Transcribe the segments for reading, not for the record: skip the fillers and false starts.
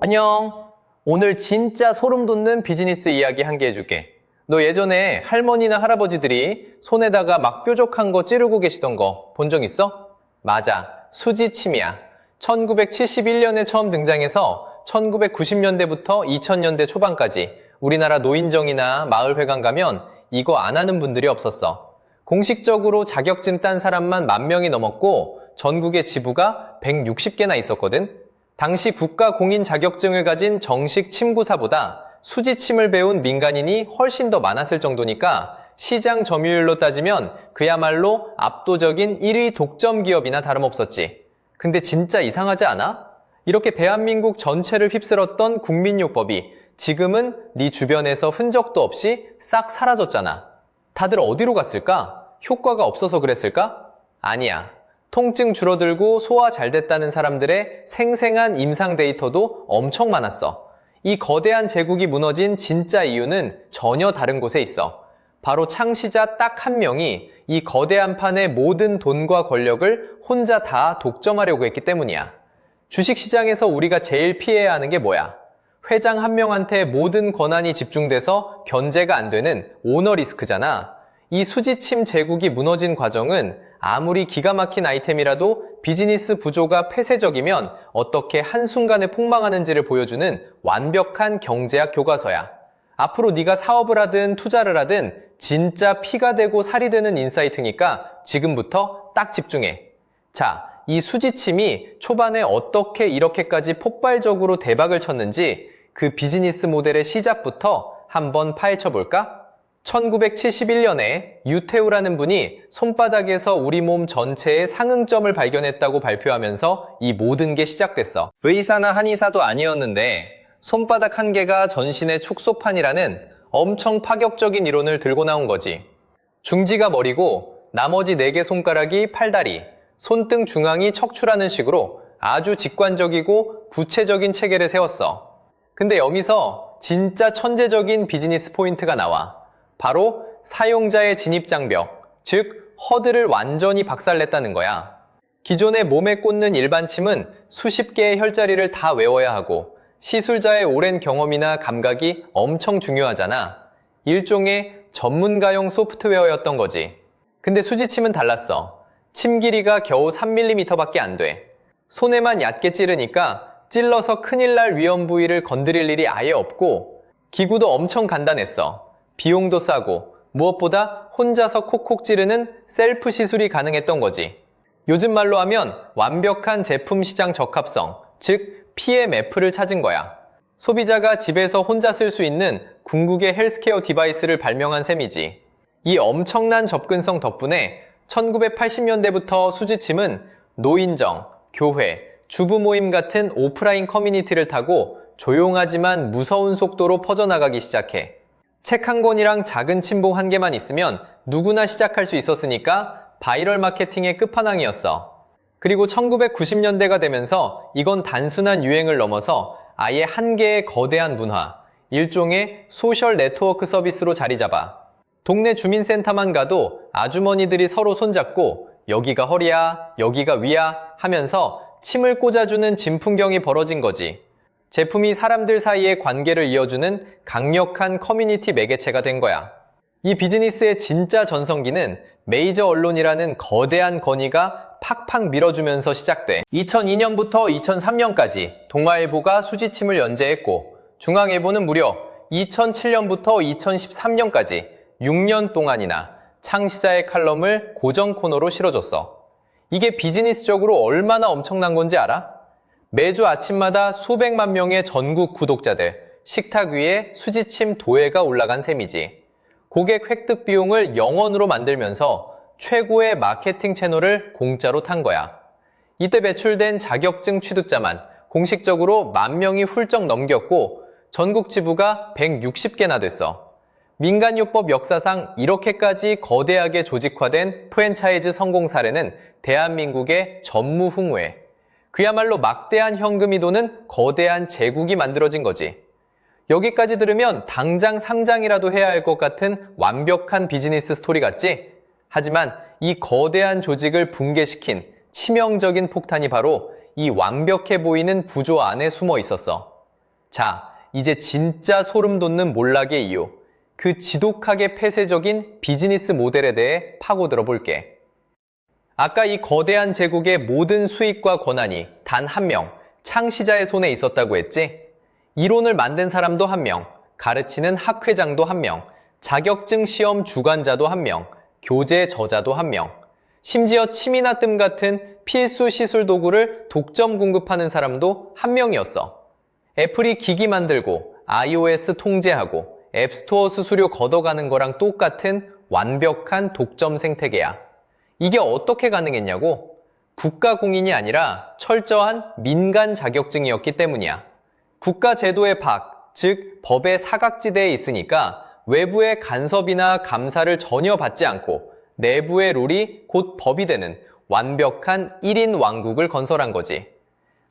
안녕. 오늘 진짜 소름 돋는 비즈니스 이야기 한 개 해줄게. 너 예전에 할머니나 할아버지들이 손에다가 막 뾰족한 거 찌르고 계시던 거 본 적 있어? 맞아. 수지침이야. 1971년에 처음 등장해서 1990년대부터 2000년대 초반까지 우리나라 노인정이나 마을회관 가면 이거 안 하는 분들이 없었어. 공식적으로 자격증 딴 사람만 10,000명이 넘었고 전국에 지부가 160개나 있었거든. 당시 국가 공인 자격증을 가진 정식 침구사보다 수지침을 배운 민간인이 훨씬 더 많았을 정도니까 시장 점유율로 따지면 그야말로 압도적인 1위 독점 기업이나 다름없었지. 근데 진짜 이상하지 않아? 이렇게 대한민국 전체를 휩쓸었던 국민요법이 지금은 네 주변에서 흔적도 없이 싹 사라졌잖아. 다들 어디로 갔을까? 효과가 없어서 그랬을까? 아니야. 통증 줄어들고 소화 잘 됐다는 사람들의 생생한 임상 데이터도 엄청 많았어. 이 거대한 제국이 무너진 진짜 이유는 전혀 다른 곳에 있어. 바로 창시자 딱 한 명이 이 거대한 판의 모든 돈과 권력을 혼자 다 독점하려고 했기 때문이야. 주식시장에서 우리가 제일 피해야 하는 게 뭐야? 회장 한 명한테 모든 권한이 집중돼서 견제가 안 되는 오너 리스크잖아. 이 수지침 제국이 무너진 과정은 아무리 기가 막힌 아이템이라도 비즈니스 구조가 폐쇄적이면 어떻게 한순간에 폭망하는지를 보여주는 완벽한 경제학 교과서야. 앞으로 네가 사업을 하든 투자를 하든 진짜 피가 되고 살이 되는 인사이트니까 지금부터 딱 집중해. 자, 이 수지침이 초반에 어떻게 이렇게까지 폭발적으로 대박을 쳤는지 그 비즈니스 모델의 시작부터 한번 파헤쳐 볼까? 1971년에 유태우라는 분이 손바닥에서 우리 몸 전체의 상응점을 발견했다고 발표하면서 이 모든 게 시작됐어. 의사나 한의사도 아니었는데 손바닥 한 개가 전신의 축소판이라는 엄청 파격적인 이론을 들고 나온 거지. 중지가 머리고 나머지 4개 손가락이 팔다리, 손등 중앙이 척추라는 식으로 아주 직관적이고 구체적인 체계를 세웠어. 근데 여기서 진짜 천재적인 비즈니스 포인트가 나와. 바로 사용자의 진입장벽, 즉 허들을 완전히 박살냈다는 거야. 기존의 몸에 꽂는 일반 침은 수십 개의 혈자리를 다 외워야 하고 시술자의 오랜 경험이나 감각이 엄청 중요하잖아. 일종의 전문가용 소프트웨어였던 거지. 근데 수지침은 달랐어. 침 길이가 겨우 3mm밖에 안 돼. 손에만 얕게 찌르니까 찔러서 큰일 날 위험 부위를 건드릴 일이 아예 없고 기구도 엄청 간단했어. 비용도 싸고 무엇보다 혼자서 콕콕 찌르는 셀프 시술이 가능했던 거지. 요즘 말로 하면 완벽한 제품 시장 적합성, 즉 PMF를 찾은 거야. 소비자가 집에서 혼자 쓸 수 있는 궁극의 헬스케어 디바이스를 발명한 셈이지. 이 엄청난 접근성 덕분에 1980년대부터 수지침은 노인정, 교회, 주부 모임 같은 오프라인 커뮤니티를 타고 조용하지만 무서운 속도로 퍼져나가기 시작해. 책 한 권이랑 작은 침봉 한 개만 있으면 누구나 시작할 수 있었으니까 바이럴 마케팅의 끝판왕이었어. 그리고 1990년대가 되면서 이건 단순한 유행을 넘어서 아예 한 개의 거대한 문화, 일종의 소셜 네트워크 서비스로 자리 잡아. 동네 주민센터만 가도 아주머니들이 서로 손잡고 여기가 허리야, 여기가 위야 하면서 침을 꽂아주는 진풍경이 벌어진 거지. 제품이 사람들 사이의 관계를 이어주는 강력한 커뮤니티 매개체가 된 거야. 이 비즈니스의 진짜 전성기는 메이저 언론이라는 거대한 건의가 팍팍 밀어주면서 시작돼. 2002년부터 2003년까지 동아일보가 수지침을 연재했고 중앙일보는 무려 2007년부터 2013년까지 6년 동안이나 창시자의 칼럼을 고정 코너로 실어줬어. 이게 비즈니스적으로 얼마나 엄청난 건지 알아? 매주 아침마다 수백만 명의 전국 구독자들, 식탁 위에 수지침 도회가 올라간 셈이지. 고객 획득 비용을 0원으로 만들면서 최고의 마케팅 채널을 공짜로 탄 거야. 이때 배출된 자격증 취득자만 공식적으로 10,000명이 훌쩍 넘겼고 전국 지부가 160개나 됐어. 민간요법 역사상 이렇게까지 거대하게 조직화된 프랜차이즈 성공 사례는 대한민국의 전무후무해. 그야말로 막대한 현금이 도는 거대한 제국이 만들어진 거지. 여기까지 들으면 당장 상장이라도 해야 할 것 같은 완벽한 비즈니스 스토리 같지? 하지만 이 거대한 조직을 붕괴시킨 치명적인 폭탄이 바로 이 완벽해 보이는 구조 안에 숨어 있었어. 자, 이제 진짜 소름 돋는 몰락의 이유, 그 지독하게 폐쇄적인 비즈니스 모델에 대해 파고들어 볼게. 아까 이 거대한 제국의 모든 수익과 권한이 단 한 명, 창시자의 손에 있었다고 했지? 이론을 만든 사람도 한 명, 가르치는 학회장도 한 명, 자격증 시험 주관자도 한 명, 교재 저자도 한 명, 심지어 침이나 뜸 같은 필수 시술 도구를 독점 공급하는 사람도 한 명이었어. 애플이 기기 만들고 iOS 통제하고 앱스토어 수수료 걷어가는 거랑 똑같은 완벽한 독점 생태계야. 이게 어떻게 가능했냐고? 국가 공인이 아니라 철저한 민간 자격증이었기 때문이야. 국가 제도의 밖, 즉 법의 사각지대에 있으니까 외부의 간섭이나 감사를 전혀 받지 않고 내부의 룰이 곧 법이 되는 완벽한 1인 왕국을 건설한 거지.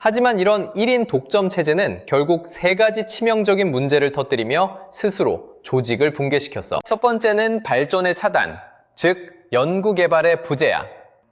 하지만 이런 1인 독점 체제는 결국 세 가지 치명적인 문제를 터뜨리며 스스로 조직을 붕괴시켰어. 첫 번째는 발전의 차단, 즉 연구개발의 부재야.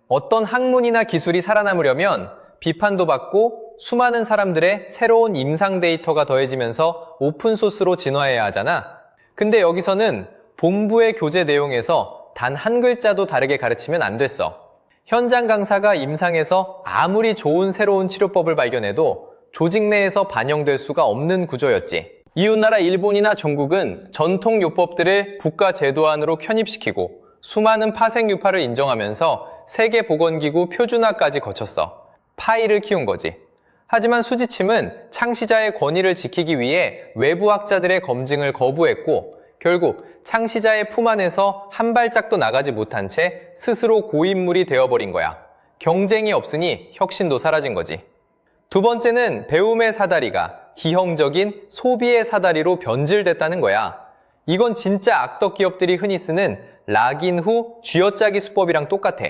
어떤 학문이나 기술이 살아남으려면 비판도 받고 수많은 사람들의 새로운 임상 데이터가 더해지면서 오픈소스로 진화해야 하잖아. 근데 여기서는 본부의 교재 내용에서 단 한 글자도 다르게 가르치면 안 됐어. 현장 강사가 임상에서 아무리 좋은 새로운 치료법을 발견해도 조직 내에서 반영될 수가 없는 구조였지. 이웃나라 일본이나 중국은 전통 요법들을 국가 제도 안으로 편입시키고 수많은 파생 유파를 인정하면서 세계보건기구 표준화까지 거쳤어. 파이를 키운 거지. 하지만 수지침은 창시자의 권위를 지키기 위해 외부 학자들의 검증을 거부했고 결국 창시자의 품 안에서 한 발짝도 나가지 못한 채 스스로 고인물이 되어버린 거야. 경쟁이 없으니 혁신도 사라진 거지. 두 번째는 배움의 사다리가 기형적인 소비의 사다리로 변질됐다는 거야. 이건 진짜 악덕 기업들이 흔히 쓰는 락인 후 쥐어짜기 수법이랑 똑같아.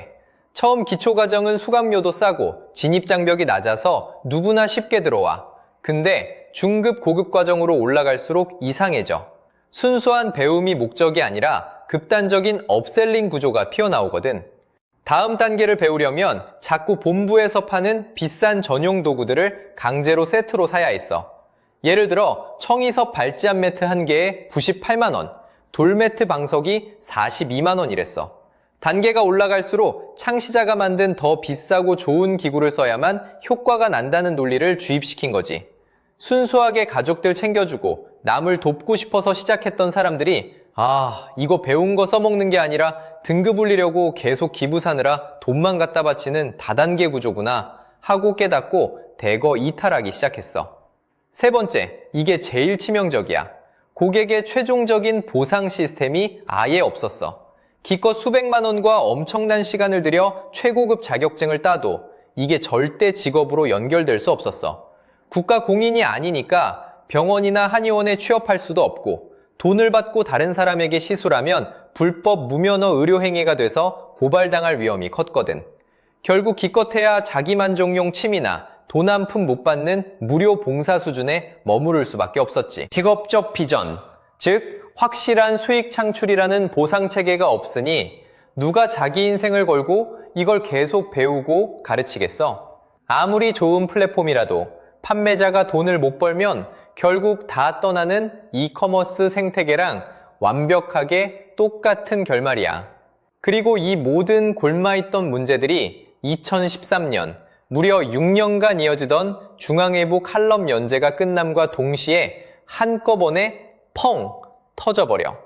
처음 기초과정은 수강료도 싸고 진입장벽이 낮아서 누구나 쉽게 들어와. 근데 중급 고급 과정으로 올라갈수록 이상해져. 순수한 배움이 목적이 아니라 극단적인 업셀링 구조가 피어나오거든. 다음 단계를 배우려면 자꾸 본부에서 파는 비싼 전용 도구들을 강제로 세트로 사야 했어. 예를 들어 청이섭 발찌안 매트 한 개에 98만 원, 돌매트 방석이 42만 원이랬어. 단계가 올라갈수록 창시자가 만든 더 비싸고 좋은 기구를 써야만 효과가 난다는 논리를 주입시킨 거지. 순수하게 가족들 챙겨주고 남을 돕고 싶어서 시작했던 사람들이 이거 배운 거 써먹는 게 아니라 등급 올리려고 계속 기부 사느라 돈만 갖다 바치는 다단계 구조구나 하고 깨닫고 대거 이탈하기 시작했어. 세 번째, 이게 제일 치명적이야. 고객의 최종적인 보상 시스템이 아예 없었어. 기껏 수백만 원과 엄청난 시간을 들여 최고급 자격증을 따도 이게 절대 직업으로 연결될 수 없었어. 국가 공인이 아니니까 병원이나 한의원에 취업할 수도 없고 돈을 받고 다른 사람에게 시술하면 불법 무면허 의료행위가 돼서 고발당할 위험이 컸거든. 결국 기껏해야 자기만족용 취미나 돈 한 푼 못 받는 무료 봉사 수준에 머무를 수밖에 없었지. 직업적 비전, 즉 확실한 수익 창출이라는 보상체계가 없으니 누가 자기 인생을 걸고 이걸 계속 배우고 가르치겠어? 아무리 좋은 플랫폼이라도 판매자가 돈을 못 벌면 결국 다 떠나는 이커머스 생태계랑 완벽하게 똑같은 결말이야. 그리고 이 모든 골마있던 문제들이 2013년 무려 6년간 이어지던 중앙일보 칼럼 연재가 끝남과 동시에 한꺼번에 펑 터져버려.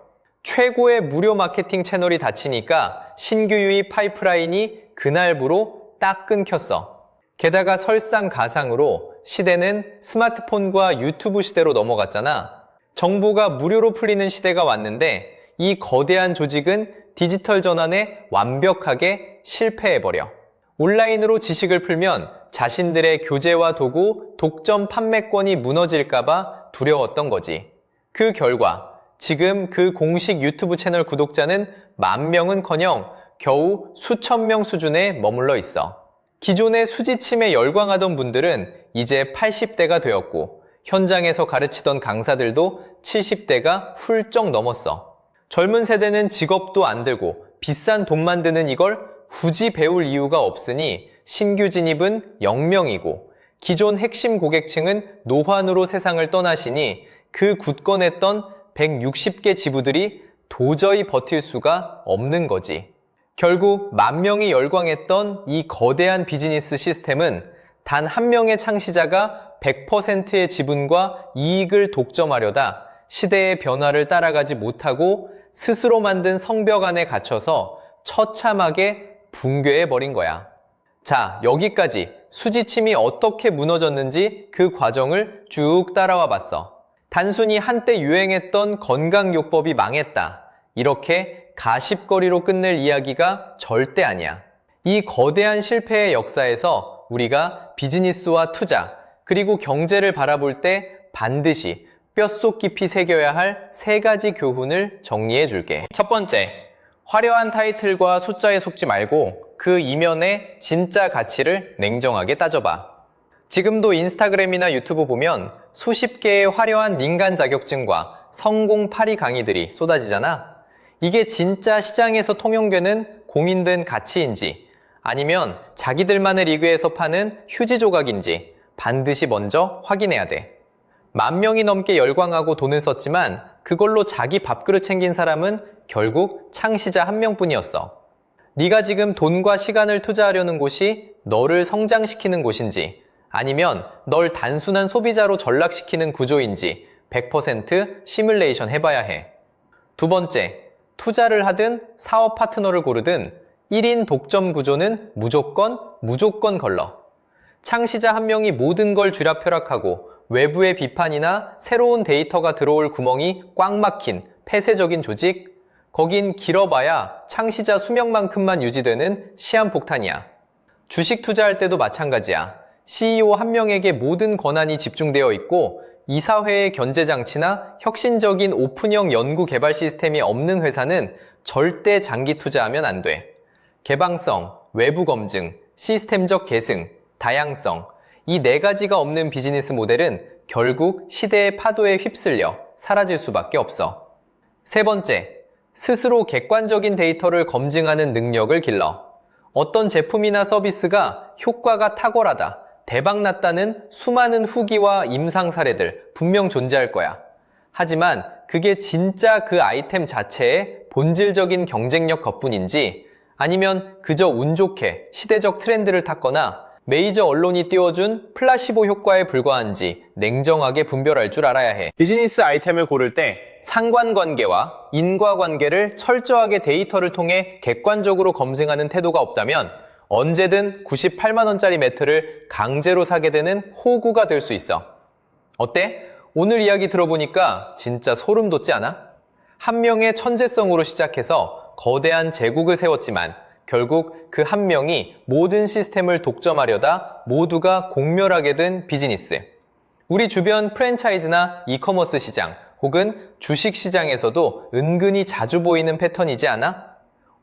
최고의 무료 마케팅 채널이 닫히니까 신규 유입 파이프라인이 그날부로 딱 끊겼어. 게다가 설상가상으로 시대는 스마트폰과 유튜브 시대로 넘어갔잖아. 정보가 무료로 풀리는 시대가 왔는데 이 거대한 조직은 디지털 전환에 완벽하게 실패해버려. 온라인으로 지식을 풀면 자신들의 교재와 도구, 독점 판매권이 무너질까봐 두려웠던 거지. 그 결과 지금 그 공식 유튜브 채널 구독자는 10,000명은커녕 겨우 수천 명 수준에 머물러 있어. 기존의 수지침에 열광하던 분들은 이제 80대가 되었고 현장에서 가르치던 강사들도 70대가 훌쩍 넘었어. 젊은 세대는 직업도 안 들고 비싼 돈만 드는 이걸 굳이 배울 이유가 없으니 신규 진입은 0명이고 기존 핵심 고객층은 노환으로 세상을 떠나시니 그 굳건했던 160개 지부들이 도저히 버틸 수가 없는 거지. 결국 10,000명이 열광했던 이 거대한 비즈니스 시스템은 단 한 명의 창시자가 100%의 지분과 이익을 독점하려다 시대의 변화를 따라가지 못하고 스스로 만든 성벽 안에 갇혀서 처참하게 붕괴해버린 거야. 자, 여기까지 수지침이 어떻게 무너졌는지 그 과정을 쭉 따라와 봤어. 단순히 한때 유행했던 건강요법이 망했다, 이렇게 가십거리로 끝낼 이야기가 절대 아니야. 이 거대한 실패의 역사에서 우리가 비즈니스와 투자, 그리고 경제를 바라볼 때 반드시 뼛속 깊이 새겨야 할 3가지 교훈을 정리해 줄게. 첫 번째, 화려한 타이틀과 숫자에 속지 말고 그 이면의 진짜 가치를 냉정하게 따져봐. 지금도 인스타그램이나 유튜브 보면 수십 개의 화려한 닌간 자격증과 성공 파리 강의들이 쏟아지잖아. 이게 진짜 시장에서 통용되는 공인된 가치인지 아니면 자기들만의 리그에서 파는 휴지 조각인지 반드시 먼저 확인해야 돼. 10,000명이 넘게 열광하고 돈을 썼지만 그걸로 자기 밥그릇 챙긴 사람은 결국 창시자 1명뿐이었어. 네가 지금 돈과 시간을 투자하려는 곳이 너를 성장시키는 곳인지 아니면 널 단순한 소비자로 전락시키는 구조인지 100% 시뮬레이션 해봐야 해. 두 번째, 투자를 하든 사업 파트너를 고르든 1인 독점 구조는 무조건 걸러. 창시자 1명이 모든 걸 쥐락펴락하고 외부의 비판이나 새로운 데이터가 들어올 구멍이 꽉 막힌 폐쇄적인 조직, 거긴 길어봐야 창시자 수명만큼만 유지되는 시한폭탄이야. 주식 투자할 때도 마찬가지야. CEO 1명에게 모든 권한이 집중되어 있고 이사회의 견제장치나 혁신적인 오픈형 연구 개발 시스템이 없는 회사는 절대 장기 투자하면 안 돼. 개방성, 외부 검증, 시스템적 계승, 다양성, 이 4가지가 없는 비즈니스 모델은 결국 시대의 파도에 휩쓸려 사라질 수밖에 없어. 세 번째, 스스로 객관적인 데이터를 검증하는 능력을 길러. 어떤 제품이나 서비스가 효과가 탁월하다, 대박났다는 수많은 후기와 임상 사례들 분명 존재할 거야. 하지만 그게 진짜 그 아이템 자체의 본질적인 경쟁력 것뿐인지 아니면 그저 운 좋게 시대적 트렌드를 탔거나 메이저 언론이 띄워준 플라시보 효과에 불과한지 냉정하게 분별할 줄 알아야 해. 비즈니스 아이템을 고를 때 상관관계와 인과관계를 철저하게 데이터를 통해 객관적으로 검증하는 태도가 없다면 언제든 98만원짜리 매트를 강제로 사게 되는 호구가 될 수 있어. 어때? 오늘 이야기 들어보니까 진짜 소름 돋지 않아? 한 명의 천재성으로 시작해서 거대한 제국을 세웠지만 결국 그 한 명이 모든 시스템을 독점하려다 모두가 공멸하게 된 비즈니스. 우리 주변 프랜차이즈나 이커머스 시장 혹은 주식 시장에서도 은근히 자주 보이는 패턴이지 않아?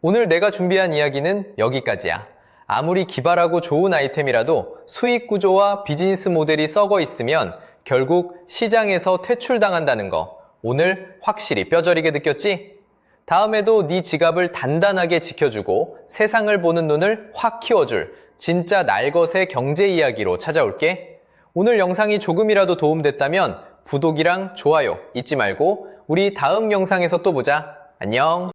오늘 내가 준비한 이야기는 여기까지야. 아무리 기발하고 좋은 아이템이라도 수익 구조와 비즈니스 모델이 썩어 있으면 결국 시장에서 퇴출당한다는 거 오늘 확실히 뼈저리게 느꼈지? 다음에도 네 지갑을 단단하게 지켜주고 세상을 보는 눈을 확 키워줄 진짜 날것의 경제 이야기로 찾아올게. 오늘 영상이 조금이라도 도움됐다면 구독이랑 좋아요 잊지 말고 우리 다음 영상에서 또 보자. 안녕.